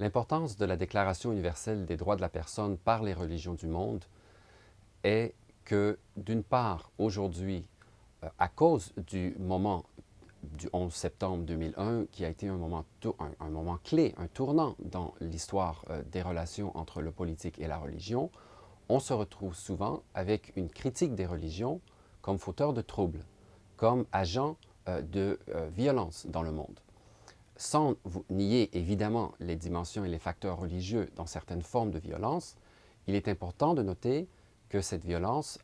L'importance de la Déclaration universelle des droits de la personne par les religions du monde est que, d'une part, aujourd'hui, à cause du moment du 11 septembre 2001, qui a été un moment clé, un tournant dans l'histoire des relations entre le politique et la religion, on se retrouve souvent avec une critique des religions comme fauteurs de troubles, comme agents de violence dans le monde. Sans nier évidemment les dimensions et les facteurs religieux dans certaines formes de violence, il est important de noter que cette violence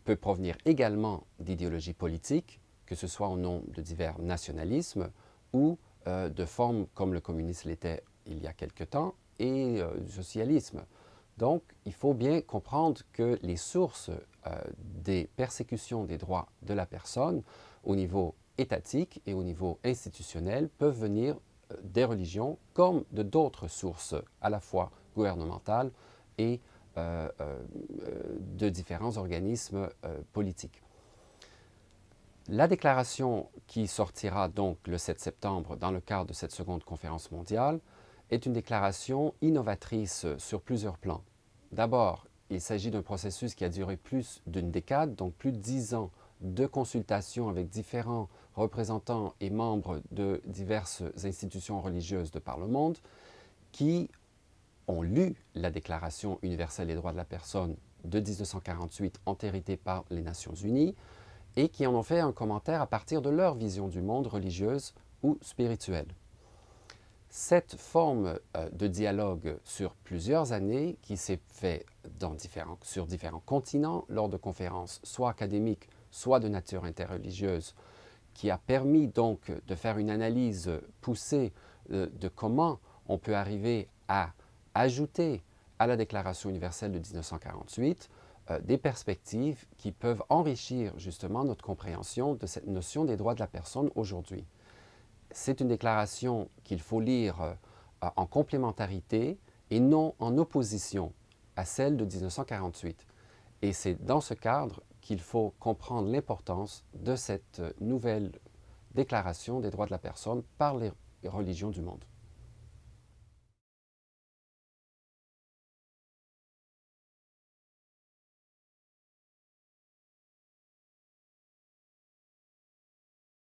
peut provenir également d'idéologies politiques, que ce soit au nom de divers nationalismes ou de formes comme le communisme l'était il y a quelque temps et du socialisme. Donc, il faut bien comprendre que les sources des persécutions des droits de la personne au niveau étatique et au niveau institutionnel peuvent venir des religions comme de d'autres sources à la fois gouvernementales et de différents organismes politiques. La déclaration qui sortira donc le 7 septembre dans le cadre de cette seconde conférence mondiale est une déclaration innovatrice sur plusieurs plans. D'abord, il s'agit d'un processus qui a duré plus d'une décade, donc plus de 10 ans de consultation avec différents représentants et membres de diverses institutions religieuses de par le monde qui ont lu la Déclaration universelle des droits de la personne de 1948 entérités par les Nations unies et qui en ont fait un commentaire à partir de leur vision du monde religieuse ou spirituelle. Cette forme de dialogue sur plusieurs années, qui s'est fait sur différents continents, lors de conférences soit académiques, soit de nature interreligieuse, qui a permis donc de faire une analyse poussée de comment on peut arriver à ajouter à la Déclaration universelle de 1948 des perspectives qui peuvent enrichir justement notre compréhension de cette notion des droits de la personne aujourd'hui. C'est une déclaration qu'il faut lire en complémentarité et non en opposition à celle de 1948. Et c'est dans ce cadre qu'il faut comprendre l'importance de cette nouvelle déclaration des droits de la personne par les religions du monde.